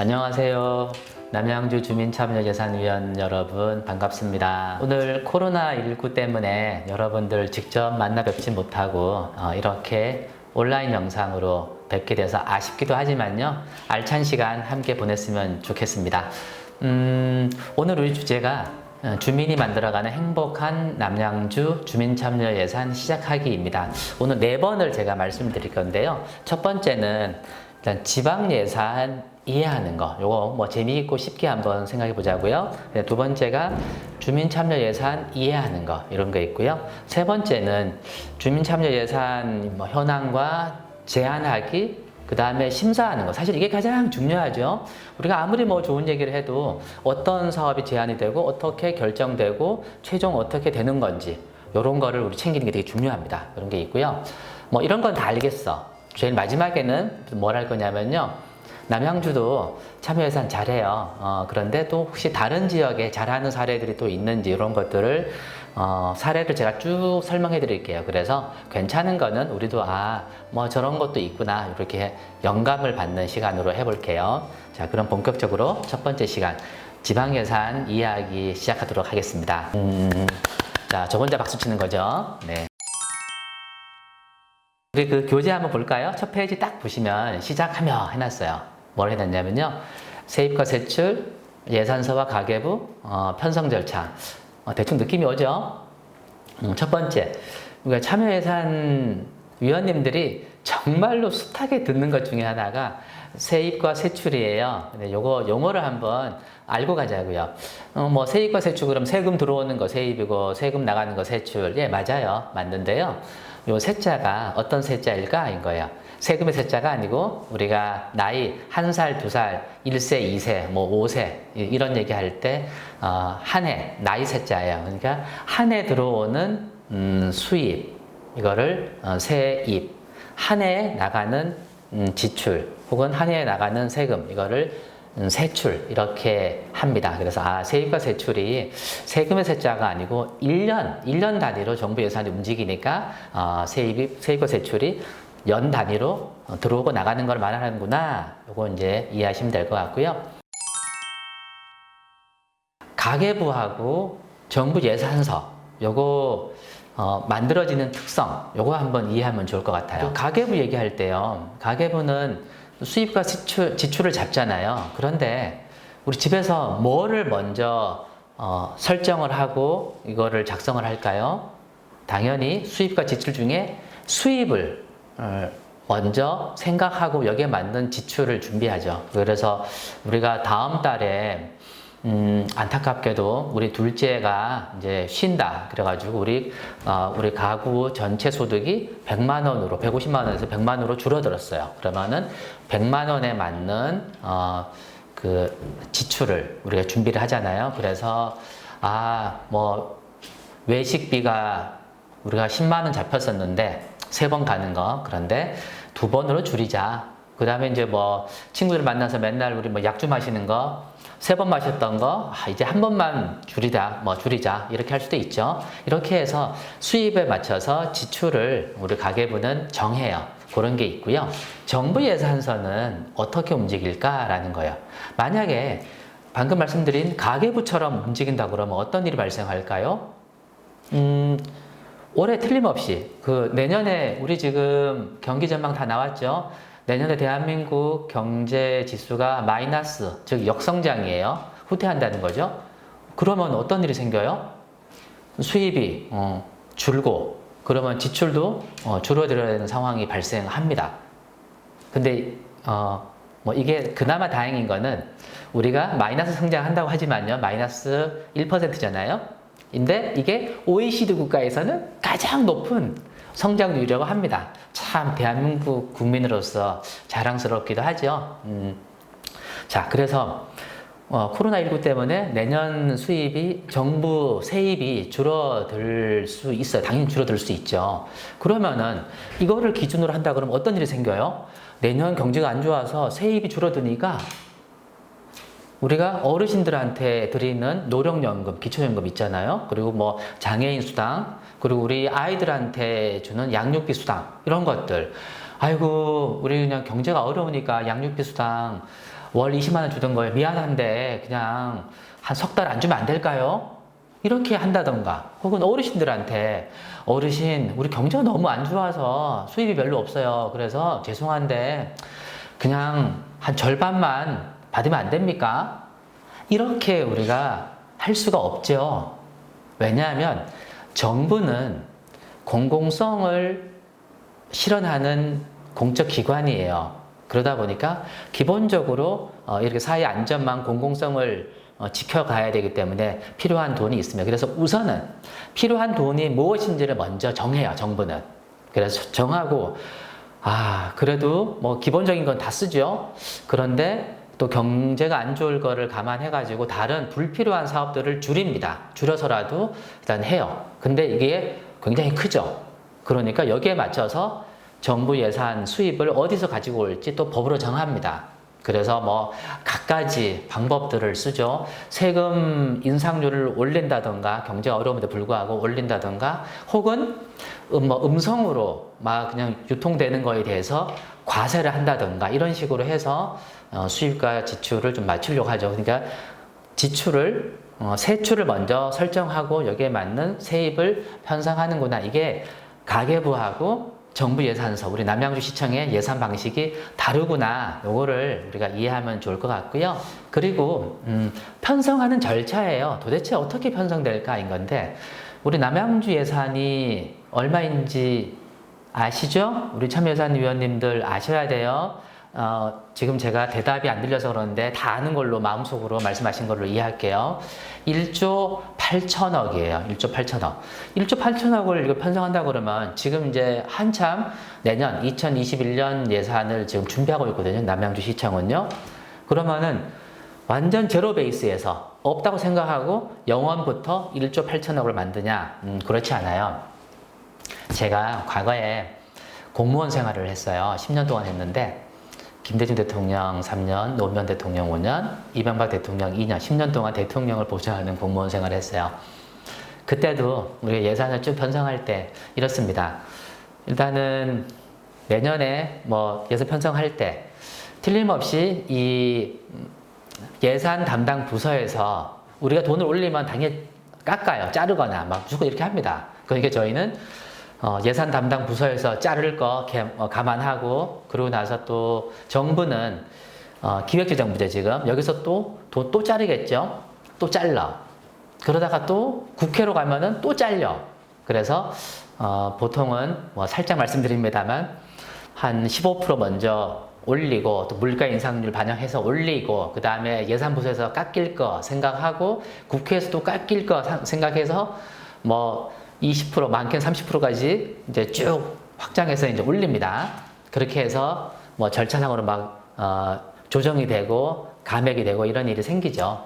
안녕하세요. 남양주 주민참여예산위원 여러분 반갑습니다. 오늘 코로나19 때문에 여러분들 직접 만나 뵙지 못하고 이렇게 온라인 영상으로 뵙게 돼서 아쉽기도 하지만요. 알찬 시간 함께 보냈으면 좋겠습니다. 오늘 우리 주제가 주민이 만들어가는 행복한 남양주 주민참여예산 시작하기입니다. 오늘 4번을 제가 말씀드릴 건데요. 첫 번째는 일단 지방예산 이해하는 거, 요거 뭐 재미있고 쉽게 한번 생각해 보자고요. 두 번째가 주민참여예산 이해하는 거, 이런 거 있고요. 세 번째는 주민참여예산 뭐 현황과 제안하기, 그 다음에 심사하는 거. 사실 이게 가장 중요하죠. 우리가 아무리 뭐 좋은 얘기를 해도 어떤 사업이 제안이 되고 어떻게 결정되고 최종 어떻게 되는 건지 이런 거를 우리 챙기는 게 되게 중요합니다. 그런 게 있고요. 뭐 이런 건 다 알겠어. 제일 마지막에는 뭘 할 거냐면요. 남양주도 참여예산 잘해요. 그런데 또 혹시 다른 지역에 잘하는 사례들이 또 있는지 이런 것들을 사례를 제가 쭉 설명해 드릴게요. 그래서 괜찮은 거는 우리도 뭐 저런 것도 있구나 이렇게 영감을 받는 시간으로 해볼게요. 자, 그럼 본격적으로 첫 번째 시간 지방예산 이야기 시작하도록 하겠습니다. 자, 저 혼자 박수 치는 거죠. 네. 우리 그 교재 한번 볼까요? 첫 페이지 딱 보시면 시작하며 해놨어요. 뭘 해놨냐면요. 세입과 세출, 예산서와 가계부, 편성 절차. 대충 느낌이 오죠? 첫 번째, 우리가 참여예산 위원님들이 정말로 숱하게 듣는 것 중에 하나가 세입과 세출이에요. 근데 요거 용어를 한번 알고 가자고요. 뭐 세입과 세출 그럼 세금 들어오는 거 세입이고 세금 나가는 거 세출. 예, 맞아요. 맞는데요. 요 세자가 어떤 세자일까? 인 거예요. 세금의 세자가 아니고 우리가 나이 1살, 2살, 1세, 2세, 뭐 5세 이런 얘기 할 때 한 해 나이 세자예요. 그러니까 한 해 들어오는 수입 이거를 세입, 한 해에 나가는 지출 혹은 한 해에 나가는 세금 이거를 세출 이렇게 합니다. 그래서 세입과 세출이 세금의 세자가 아니고 1년 단위로 정부 예산이 움직이니까 세입과 세출이 연 단위로 들어오고 나가는 걸 말하는구나. 요거 이제 이해하시면 될 것 같고요. 가계부하고 정부 예산서 요거 만들어지는 특성 요거 한번 이해하면 좋을 것 같아요. 가계부 얘기할 때요. 가계부는 수입과 지출을 잡잖아요. 그런데 우리 집에서 뭐를 먼저 설정을 하고 이거를 작성을 할까요? 당연히 수입과 지출 중에 수입을 먼저 생각하고 여기에 맞는 지출을 준비하죠. 그래서 우리가 다음 달에 안타깝게도 우리 둘째가 이제 쉰다. 그래가지고 우리 가구 전체 소득이 100만 원으로, 150만 원에서 100만 원으로 줄어들었어요. 그러면은 100만 원에 맞는 그 지출을 우리가 준비를 하잖아요. 그래서 뭐 외식비가 우리가 10만 원 잡혔었는데 3번 가는 거. 그런데 2번으로 줄이자. 그 다음에 이제 뭐 친구들 만나서 맨날 우리 뭐 약주 마시는 거 3번 마셨던 거 이제 한 번만 줄이자 이렇게 할 수도 있죠. 이렇게 해서 수입에 맞춰서 지출을 우리 가계부는 정해요. 그런 게 있고요. 정부 예산서는 어떻게 움직일까라는 거예요. 만약에 방금 말씀드린 가계부처럼 움직인다 그러면 어떤 일이 발생할까요? 올해 틀림없이 내년에 우리 지금 경기 전망 다 나왔죠. 내년에 대한민국 경제 지수가 마이너스, 즉 역성장이에요. 후퇴한다는 거죠. 그러면 어떤 일이 생겨요? 수입이 줄고 그러면 지출도 줄어들어야 되는 상황이 발생합니다. 근데 뭐 이게 그나마 다행인 거는 우리가 마이너스 성장한다고 하지만요. 마이너스 1%잖아요. 근데 이게 OECD 국가에서는 가장 높은 성장률이라고 합니다. 참 대한민국 국민으로서 자랑스럽기도 하죠. 자, 그래서 코로나19 때문에 내년 수입이 정부 세입이 줄어들 수 있어요. 당연히 줄어들 수 있죠. 그러면은 이거를 기준으로 한다 그러면 어떤 일이 생겨요? 내년 경제가 안 좋아서 세입이 줄어드니까 우리가 어르신들한테 드리는 노령연금, 기초연금 있잖아요. 그리고 뭐 장애인 수당, 그리고 우리 아이들한테 주는 양육비 수당 이런 것들. 아이고 우리 그냥 경제가 어려우니까 양육비 수당 월 20만 원 주던 거에 미안한데 그냥 한 석 달 안 주면 안 될까요? 이렇게 한다던가, 혹은 어르신들한테 어르신 우리 경제가 너무 안 좋아서 수입이 별로 없어요. 그래서 죄송한데 그냥 한 절반만 받으면 안 됩니까? 이렇게 우리가 할 수가 없죠. 왜냐하면 정부는 공공성을 실현하는 공적 기관이에요. 그러다 보니까 기본적으로 이렇게 사회 안전망 공공성을 지켜가야 되기 때문에 필요한 돈이 있습니다. 그래서 우선은 필요한 돈이 무엇인지를 먼저 정해요, 정부는. 그래서 정하고, 그래도 뭐 기본적인 건 다 쓰죠. 그런데 또 경제가 안 좋을 거를 감안해가지고 다른 불필요한 사업들을 줄입니다. 줄여서라도 일단 해요. 근데 이게 굉장히 크죠. 그러니까 여기에 맞춰서 정부 예산 수입을 어디서 가지고 올지 또 법으로 정합니다. 그래서 뭐 갖가지 방법들을 쓰죠. 세금 인상률을 올린다던가, 경제가 어려움에도 불구하고 올린다던가, 혹은 음성으로 막 그냥 유통되는 거에 대해서 과세를 한다던가, 이런 식으로 해서 수입과 지출을 좀 맞추려고 하죠. 그러니까 지출을 세출을 먼저 설정하고 여기에 맞는 세입을 편성하는구나. 이게 가계부하고 정부 예산서, 우리 남양주시청의 예산 방식이 다르구나. 요거를 우리가 이해하면 좋을 것 같고요. 그리고 편성하는 절차예요. 도대체 어떻게 편성될까인 건데, 우리 남양주 예산이 얼마인지 아시죠? 우리 참여예산위원님들 아셔야 돼요. 지금 제가 대답이 안 들려서 그러는데 다 아는 걸로 마음속으로 말씀하신 걸로 이해할게요. 1조 8천억이에요. 1조 8천억. 1조 8천억을 이거 편성한다 그러면 지금 이제 한참 내년 2021년 예산을 지금 준비하고 있거든요. 남양주시청은요. 그러면은 완전 제로 베이스에서 없다고 생각하고 0원부터 1조 8천억을 만드냐? 그렇지 않아요. 제가 과거에 공무원 생활을 했어요. 10년 동안 했는데, 김대중 대통령 3년, 노무현 대통령 5년, 이명박 대통령 2년, 10년 동안 대통령을 보좌하는 공무원 생활을 했어요. 그때도 우리가 예산을 쭉 편성할 때 이렇습니다. 일단은 내년에 뭐 예산 편성할 때 틀림없이 이 예산 담당 부서에서 우리가 돈을 올리면 당연히 깎아요. 자르거나 막 무조건 이렇게 합니다. 그러니까 저희는 예산 담당 부서에서 자를 거 감안하고, 그러고 나서 또 정부는 기획재정부제 지금 여기서 또 자르겠죠. 또 잘라. 그러다가 또 국회로 가면은 또 잘려. 그래서 보통은 뭐 살짝 말씀드립니다만 한 15% 먼저 올리고, 또 물가 인상률 반영해서 올리고, 그 다음에 예산부서에서 깎일 거 생각하고, 국회에서도 깎일 거 생각해서 뭐 20%, 많게는 30%까지 이제 쭉 확장해서 이제 올립니다. 그렇게 해서 뭐 절차상으로 막 조정이 되고 감액이 되고 이런 일이 생기죠.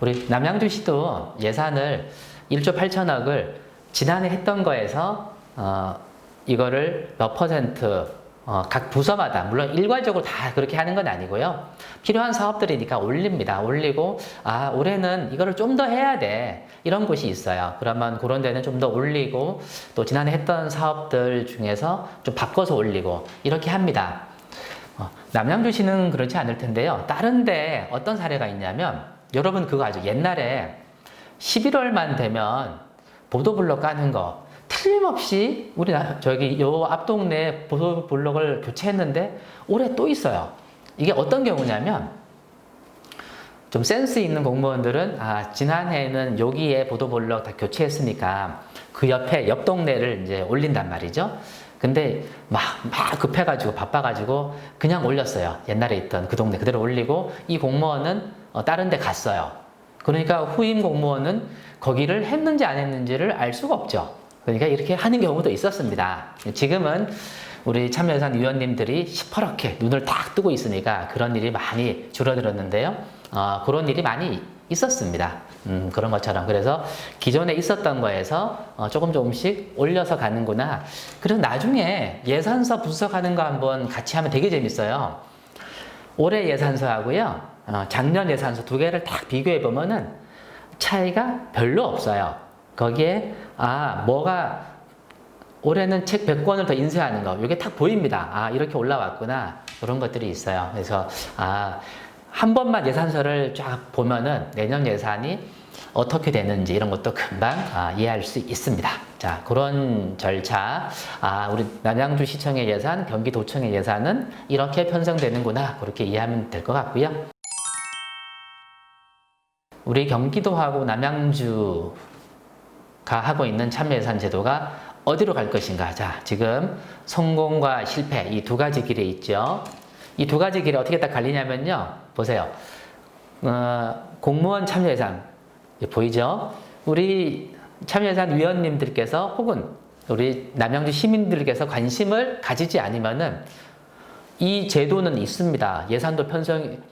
우리 남양주시도 예산을 1조 8천억을 지난해 했던 거에서 이거를 몇 퍼센트 각 부서마다, 물론 일괄적으로 다 그렇게 하는 건 아니고요. 필요한 사업들이니까 올립니다. 올리고, 올해는 이거를 좀 더 해야 돼. 이런 곳이 있어요. 그러면 그런 데는 좀 더 올리고, 또 지난해 했던 사업들 중에서 좀 바꿔서 올리고, 이렇게 합니다. 남양주시는 그렇지 않을 텐데요. 다른 데 어떤 사례가 있냐면, 여러분 그거 아주 옛날에 11월만 되면 보도블럭 까는 거, 틀림없이 우리 저기 요 앞 동네 보도블럭을 교체했는데 올해 또 있어요. 이게 어떤 경우냐면, 좀 센스 있는 공무원들은 지난해에는 여기에 보도블럭 다 교체했으니까 그 옆에 옆 동네를 이제 올린단 말이죠. 근데 막 급해가지고 바빠가지고 그냥 올렸어요. 옛날에 있던 그 동네 그대로 올리고, 이 공무원은 다른 데 갔어요. 그러니까 후임 공무원은 거기를 했는지 안 했는지를 알 수가 없죠. 그러니까 이렇게 하는 경우도 있었습니다. 지금은 우리 참여예산 위원님들이 시퍼렇게 눈을 딱 뜨고 있으니까 그런 일이 많이 줄어들었는데요. 그런 일이 많이 있었습니다. 그런 것처럼. 그래서 기존에 있었던 거에서 조금씩 올려서 가는구나. 그래서 나중에 예산서 분석하는 거 한번 같이 하면 되게 재밌어요. 올해 예산서하고요, 작년 예산서 두 개를 딱 비교해 보면은 차이가 별로 없어요. 거기에 뭐가 올해는 책 100권을 더 인쇄하는 거, 이게 딱 보입니다. 이렇게 올라왔구나. 그런 것들이 있어요. 그래서 한 번만 예산서를 쫙 보면은 내년 예산이 어떻게 되는지 이런 것도 금방 이해할 수 있습니다. 자, 그런 절차. 우리 남양주시청의 예산, 경기도청의 예산은 이렇게 편성되는구나. 그렇게 이해하면 될 것 같고요. 우리 경기도하고 남양주가 하고 있는 참여예산 제도가 어디로 갈 것인가. 자, 지금 성공과 실패 이 두 가지 길이 있죠. 이 두 가지 길이 어떻게 딱 갈리냐면요. 보세요. 공무원 참여예산 보이죠? 우리 참여예산 위원님들께서 혹은 우리 남양주 시민들께서 관심을 가지지 않으면은 이 제도는 있습니다.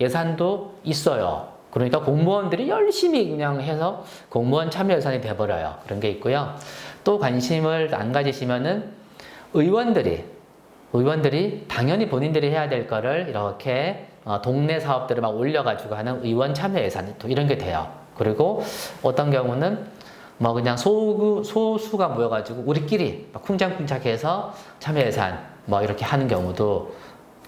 예산도 있어요. 그러니까 공무원들이 열심히 그냥 해서 공무원 참여예산이 돼버려요. 그런 게 있고요. 또 관심을 안 가지시면은 의원들이 당연히 본인들이 해야 될 거를 이렇게 동네 사업들을 막 올려가지고 하는 의원 참여예산 또 이런 게 돼요. 그리고 어떤 경우는 뭐 그냥 소수가 모여가지고 우리끼리 막 쿵짝쿵짝해서 참여예산 뭐 이렇게 하는 경우도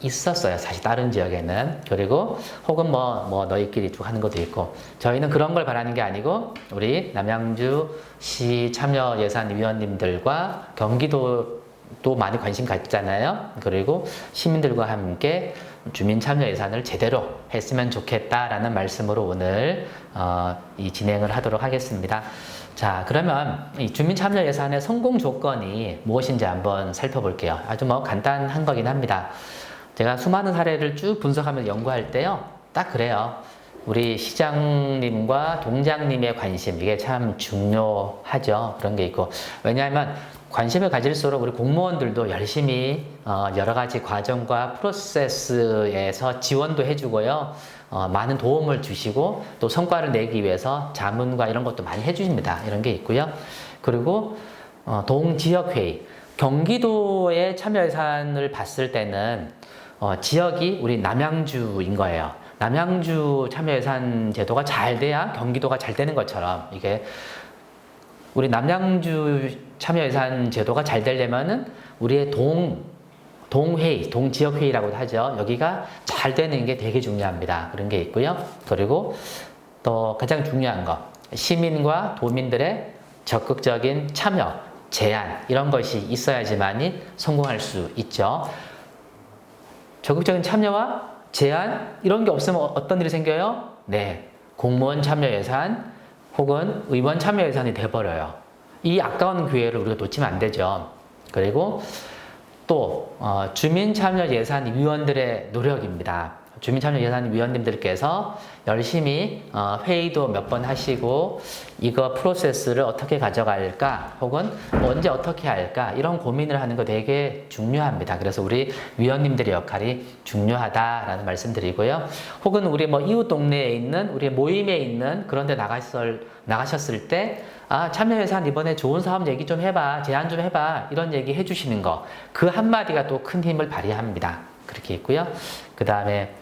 있었어요. 사실 다른 지역에는. 그리고 혹은 뭐 너희끼리 쭉 하는 것도 있고, 저희는 그런 걸 바라는 게 아니고 우리 남양주시 참여예산위원님들과 경기도도 많이 관심 갖잖아요. 그리고 시민들과 함께 주민 참여 예산을 제대로 했으면 좋겠다라는 말씀으로 오늘 이 진행을 하도록 하겠습니다. 자, 그러면 이 주민 참여 예산의 성공 조건이 무엇인지 한번 살펴볼게요. 아주 뭐 간단한 거긴 합니다. 제가 수많은 사례를 쭉 분석하면서 연구할 때요, 딱 그래요. 우리 시장님과 동장님의 관심, 이게 참 중요하죠. 그런 게 있고. 왜냐하면 관심을 가질수록 우리 공무원들도 열심히 여러 가지 과정과 프로세스에서 지원도 해주고요. 많은 도움을 주시고 또 성과를 내기 위해서 자문과 이런 것도 많이 해주십니다. 이런 게 있고요. 그리고 동지역회의. 경기도의 참여 예산을 봤을 때는 지역이 우리 남양주인 거예요. 남양주 참여 예산 제도가 잘 돼야 경기도가 잘 되는 것처럼 이게 우리 남양주 참여 예산 제도가 잘 되려면은 우리의 동회의, 동지역회의라고도 하죠. 여기가 잘 되는 게 되게 중요합니다. 그런 게 있고요. 그리고 또 가장 중요한 거, 시민과 도민들의 적극적인 참여, 제안 이런 것이 있어야지만이 성공할 수 있죠. 적극적인 참여와 제안 이런 게 없으면 어떤 일이 생겨요? 네, 공무원 참여 예산 혹은 의원 참여 예산이 돼버려요. 이 아까운 기회를 우리가 놓치면 안 되죠. 그리고 또 주민참여예산위원들의 노력입니다. 주민참여예산위원님들께서 열심히 회의도 몇 번 하시고 이거 프로세스를 어떻게 가져갈까 혹은 언제 어떻게 할까 이런 고민을 하는 거 되게 중요합니다. 그래서 우리 위원님들의 역할이 중요하다라는 말씀드리고요. 혹은 우리 뭐 이웃 동네에 있는 우리 모임에 있는 그런 데 나가셨을 때 참여예산 이번에 좋은 사업 얘기 좀 해봐, 제안 좀 해봐 이런 얘기 해주시는 거, 그 한마디가 또 큰 힘을 발휘합니다. 그렇게 있고요. 그 다음에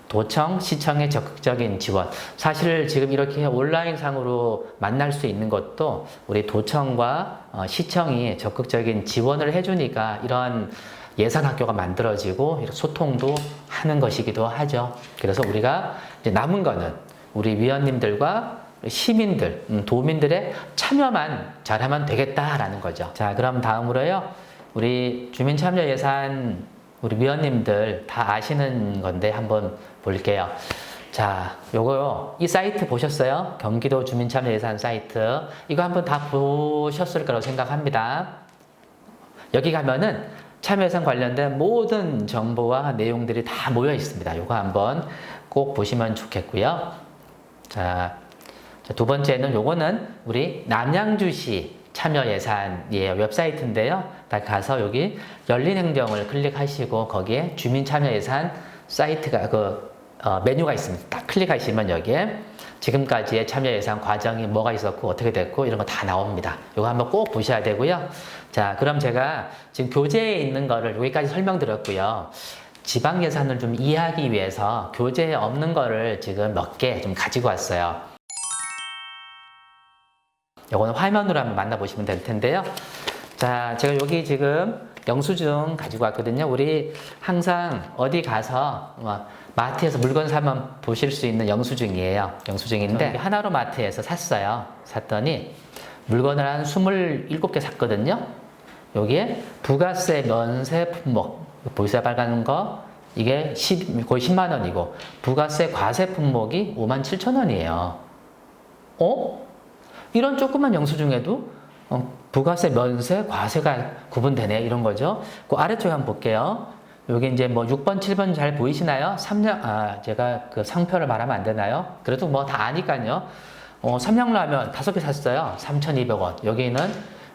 도청, 시청의 적극적인 지원. 사실 지금 이렇게 온라인상으로 만날 수 있는 것도 우리 도청과 시청이 적극적인 지원을 해주니까 이런 예산학교가 만들어지고 소통도 하는 것이기도 하죠. 그래서 우리가 이제 남은 거는 우리 위원님들과 시민들, 도민들의 참여만 잘하면 되겠다라는 거죠. 자, 그럼 다음으로요. 우리 주민참여예산 우리 위원님들 다 아시는 건데 한번 볼게요. 자, 요거요. 이 사이트 보셨어요? 경기도 주민참여예산 사이트. 이거 한번 다 보셨을 거라고 생각합니다. 여기 가면은 참여예산 관련된 모든 정보와 내용들이 다 모여 있습니다. 요거 한번 꼭 보시면 좋겠고요. 자, 두 번째는 요거는 우리 남양주시 참여예산이에요. 웹사이트인데요. 딱 가서 여기 열린행정을 클릭하시고 거기에 주민참여예산 사이트가 메뉴가 있습니다. 딱 클릭하시면 여기에 지금까지의 참여예산 과정이 뭐가 있었고 어떻게 됐고 이런 거 다 나옵니다. 이거 한번 꼭 보셔야 되고요. 자, 그럼 제가 지금 교재에 있는 거를 여기까지 설명드렸고요. 지방예산을 좀 이해하기 위해서 교재에 없는 거를 지금 몇 개 좀 가지고 왔어요. 요거는 화면으로 한번 만나보시면 될 텐데요. 자, 제가 여기 지금 영수증 가지고 왔거든요. 우리 항상 어디 가서 마트에서 물건 사면 보실 수 있는 영수증이에요. 영수증인데 하나로 마트에서 샀어요. 샀더니 물건을 한 27개 샀거든요. 여기에 부가세 면세 품목 보이세요? 빨간 거 이게 거의 10만 원이고 부가세 과세 품목이 57,000원이에요. 이런 조그만 영수증에도 부가세, 면세, 과세가 구분되네 이런 거죠. 그 아래쪽에 한번 볼게요. 여기 이제 뭐 6번, 7번 잘 보이시나요? 제가 그 상표를 말하면 안 되나요? 그래도 뭐 다 아니까요. 삼양라면 5개 샀어요. 3,200원. 여기는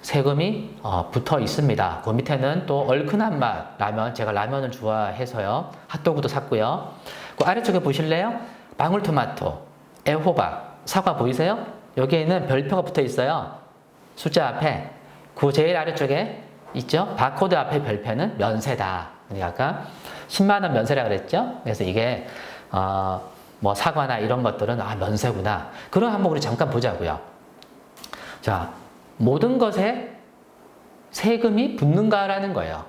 세금이 붙어 있습니다. 그 밑에는 또 얼큰한 맛 라면, 제가 라면을 좋아해서요. 핫도그도 샀고요. 그 아래쪽에 보실래요? 방울토마토, 애호박, 사과 보이세요? 여기에는 별표가 붙어 있어요. 숫자 앞에 그 제일 아래쪽에 있죠? 바코드 앞에 별표는 면세다. 아까 10만 원 면세라 그랬죠? 그래서 이게 뭐 사과나 이런 것들은 면세구나. 그런 한번 우리 잠깐 보자고요. 자, 모든 것에 세금이 붙는가라는 거예요.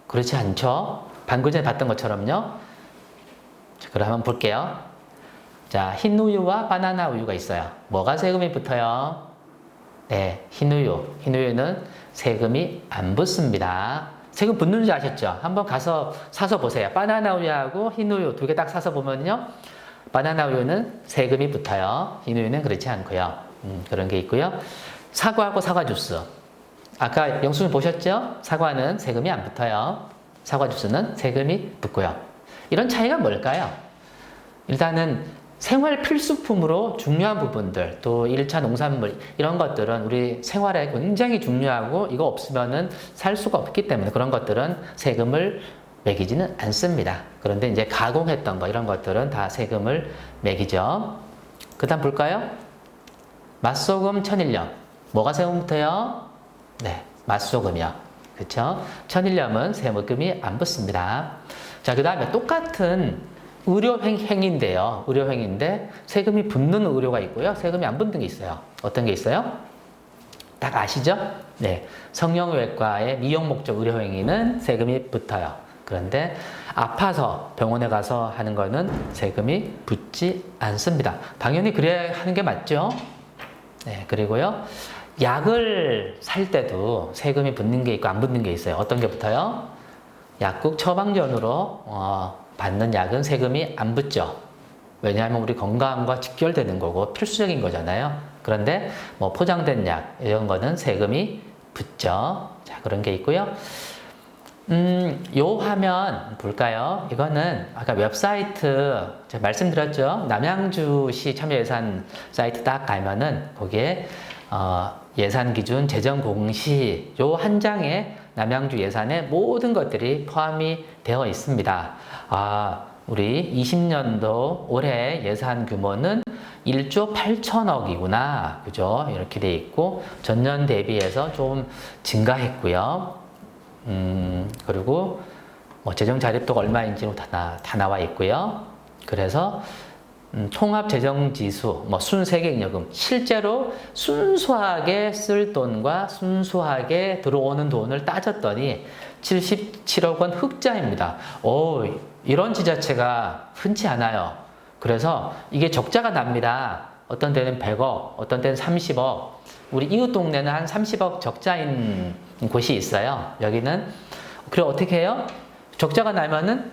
그렇지 않죠? 방금 전에 봤던 것처럼요. 자, 그럼 한번 볼게요. 자, 흰 우유와 바나나 우유가 있어요. 뭐가 세금이 붙어요? 네, 흰우유. 흰우유는 세금이 안 붙습니다. 세금 붙는 줄 아셨죠? 한번 가서 사서 보세요. 바나나 우유하고 흰우유 2개 딱 사서 보면요. 바나나 우유는 세금이 붙어요. 흰우유는 그렇지 않고요. 그런 게 있고요. 사과하고 사과 주스. 아까 영수증 보셨죠? 사과는 세금이 안 붙어요. 사과 주스는 세금이 붙고요. 이런 차이가 뭘까요? 일단은 생활 필수품으로 중요한 부분들, 또 1차 농산물, 이런 것들은 우리 생활에 굉장히 중요하고 이거 없으면은 살 수가 없기 때문에 그런 것들은 세금을 매기지는 않습니다. 그런데 이제 가공했던 거, 이런 것들은 다 세금을 매기죠. 그 다음 볼까요? 맛소금, 천일염. 뭐가 세금부터요? 네, 맛소금이요. 그렇죠? 천일염은 세금이 안 붙습니다. 자, 그 다음에 똑같은 의료행위인데요. 의료행위인데 세금이 붙는 의료가 있고요. 세금이 안 붙는 게 있어요. 어떤 게 있어요? 딱 아시죠? 네. 성형외과의 미용 목적 의료행위는 세금이 붙어요. 그런데 아파서 병원에 가서 하는 거는 세금이 붙지 않습니다. 당연히 그래야 하는 게 맞죠? 네. 그리고요. 약을 살 때도 세금이 붙는 게 있고 안 붙는 게 있어요. 어떤 게 붙어요? 약국 처방전으로 받는 약은 세금이 안 붙죠. 왜냐하면 우리 건강과 직결되는 거고 필수적인 거잖아요. 그런데 뭐 포장된 약 이런 거는 세금이 붙죠. 자, 그런 게 있고요. 요 화면 볼까요? 이거는 아까 웹사이트 제가 말씀드렸죠. 남양주시 참여예산 사이트 딱 가면은 거기에 예산 기준 재정 공시 요 한 장에 남양주 예산의 모든 것들이 포함이 되어 있습니다. 우리 20년도 올해 예산 규모는 1조 8천억이구나. 그죠? 이렇게 돼 있고, 전년 대비해서 좀 증가했고요. 그리고 뭐 재정 자립도가 얼마인지 다 나와 있고요. 그래서 통합 재정 지수, 뭐 순세액여금, 실제로 순수하게 쓸 돈과 순수하게 들어오는 돈을 따졌더니 77억 원 흑자입니다. 이런 지자체가 흔치 않아요. 그래서 이게 적자가 납니다. 어떤 데는 100억, 어떤 데는 30억. 우리 이웃 동네는 한 30억 적자인 곳이 있어요. 여기는. 그리고 어떻게 해요? 적자가 나면은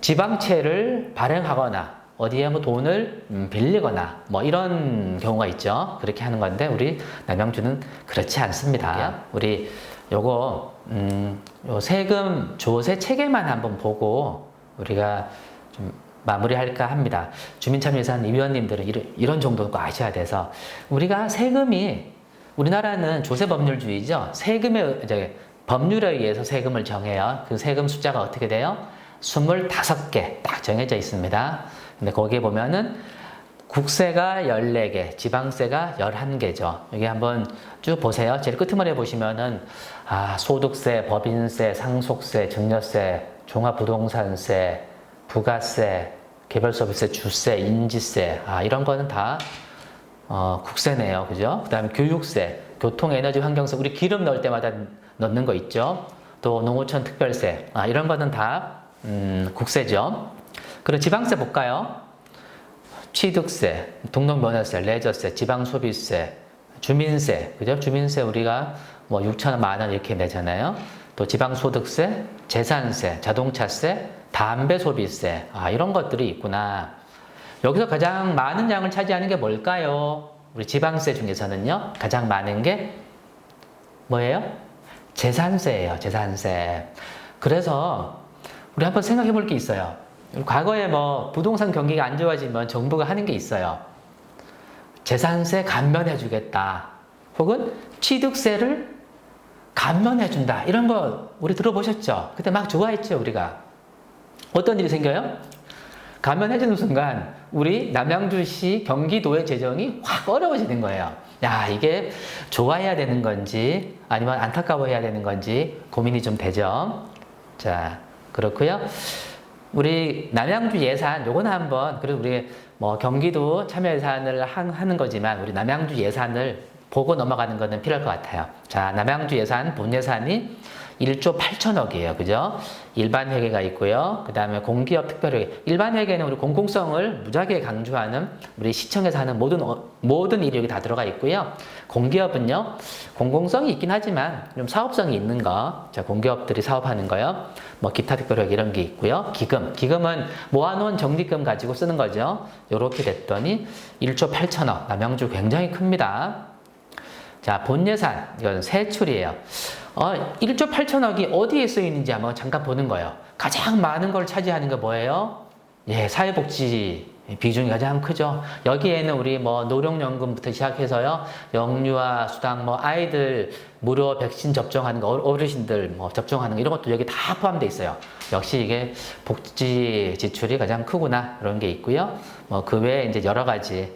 지방채를 발행하거나 어디에 뭐 돈을 빌리거나 뭐 이런 경우가 있죠. 그렇게 하는 건데 우리 남양주는 그렇지 않습니다. 우리 요거 요 세금 조세 체계만 한번 보고 우리가 좀 마무리할까 합니다. 주민참여예산 위원님들은 이런 정도는 꼭 아셔야 돼서 우리가 세금이 우리나라는 조세법률주의죠. 세금의 이제 법률에 의해서 세금을 정해요. 그 세금 숫자가 어떻게 돼요? 25개 딱 정해져 있습니다. 근데 거기에 보면은 국세가 14개, 지방세가 11개죠. 여기 한번 쭉 보세요. 제일 끄트머리에 보시면은 소득세, 법인세, 상속세, 증여세, 종합부동산세, 부가세, 개별서비스, 주세, 인지세 이런 거는 다 국세네요. 그죠? 그 다음에 교육세, 교통, 에너지, 환경세, 우리 기름 넣을 때마다 넣는 거 있죠? 또 농어촌 특별세, 이런 거는 다 국세죠. 그리고 지방세 볼까요? 취득세, 등록면허세, 레저세, 지방소비세, 주민세, 그죠? 주민세 우리가 뭐 6천 원, 10,000원 이렇게 내잖아요. 또 지방소득세, 재산세, 자동차세, 담배소비세, 이런 것들이 있구나. 여기서 가장 많은 양을 차지하는 게 뭘까요? 우리 지방세 중에서는요, 가장 많은 게 뭐예요? 재산세예요, 재산세. 그래서 우리 한번 생각해 볼 게 있어요. 과거에 뭐 부동산 경기가 안 좋아지면 정부가 하는 게 있어요. 재산세 감면해 주겠다. 혹은 취득세를 감면해 준다. 이런 거 우리 들어보셨죠? 그때 막 좋아했죠, 우리가. 어떤 일이 생겨요? 감면해 주는 순간 우리 남양주시 경기도의 재정이 확 어려워지는 거예요. 야, 이게 좋아해야 되는 건지 아니면 안타까워해야 되는 건지 고민이 좀 되죠. 자, 그렇고요. 우리 남양주 예산 요거는 한번, 그래도 우리 뭐 경기도 참여 예산을 하는 거지만 우리 남양주 예산을 보고 넘어가는 거는 필요할 것 같아요. 자, 남양주 예산 본 예산이 1조 8천억이에요. 그죠? 일반 회계가 있고요. 그 다음에 공기업 특별회계. 일반 회계는 우리 공공성을 무지하게 강조하는 우리 시청에서 하는 모든 일이 여기 다 들어가 있고요. 공기업은요, 공공성이 있긴 하지만 좀 사업성이 있는 거. 자, 공기업들이 사업하는 거요. 뭐 기타 특별회계 이런 게 있고요. 기금은 모아놓은 적립금 가지고 쓰는 거죠. 요렇게 됐더니 1조 8천억. 남양주 굉장히 큽니다. 자, 본 예산. 이건 세출이에요. 1조 8천억이 어디에 쓰이는지 한번 잠깐 보는 거예요. 가장 많은 걸 차지하는 게 뭐예요? 예, 사회복지 비중이 가장 크죠. 여기에는 우리 뭐 노령연금부터 시작해서요, 영유아 수당, 뭐 아이들 무료 백신 접종하는 거, 어르신들 뭐 접종하는 거, 이런 것도 여기 다 포함되어 있어요. 역시 이게 복지 지출이 가장 크구나, 그런 게 있고요. 뭐 그 외에 이제 여러 가지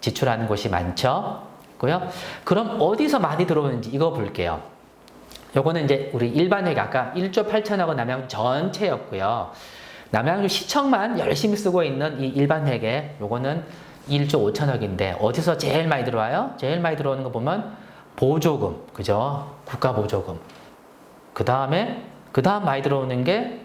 지출하는 곳이 많죠. 고요. 그럼 어디서 많이 들어오는지 이거 볼게요. 요거는 이제 우리 일반 회계, 아까 1조 8천억은 남양주 전체였고요. 남양주 시청만 열심히 쓰고 있는 이 일반 회계, 요거는 1조 5천억인데 어디서 제일 많이 들어와요? 제일 많이 들어오는 거 보면 보조금, 그죠? 국가 보조금. 그 다음 많이 들어오는 게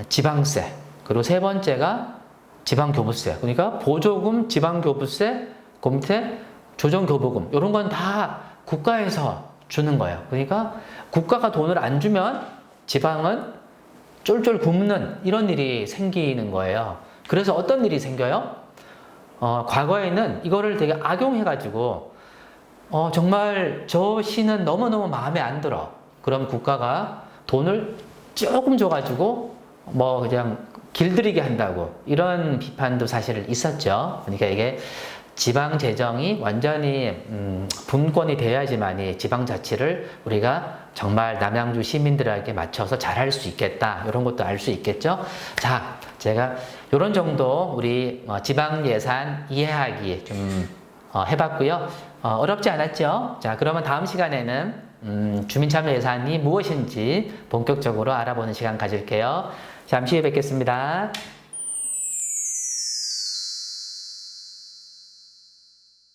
지방세. 그리고 세 번째가 지방교부세. 그러니까 보조금, 지방교부세, 그 밑에 조정교부금, 이런 건 다 국가에서 주는 거예요. 그러니까 국가가 돈을 안 주면 지방은 쫄쫄 굶는 이런 일이 생기는 거예요. 그래서 어떤 일이 생겨요? 과거에는 이거를 되게 악용해가지고 정말 저 시는 너무너무 마음에 안 들어. 그럼 국가가 돈을 조금 줘가지고 뭐 그냥 길들이게 한다고, 이런 비판도 사실 있었죠. 그러니까 이게 지방 재정이 완전히 분권이 돼야지만이 지방자치를 우리가 정말 남양주 시민들에게 맞춰서 잘할 수 있겠다, 이런 것도 알 수 있겠죠. 자, 제가 이런 정도 우리 지방 예산 이해하기 좀 해봤고요. 어렵지 않았죠? 자, 그러면 다음 시간에는 주민참여 예산이 무엇인지 본격적으로 알아보는 시간 가질게요. 잠시 후에 뵙겠습니다.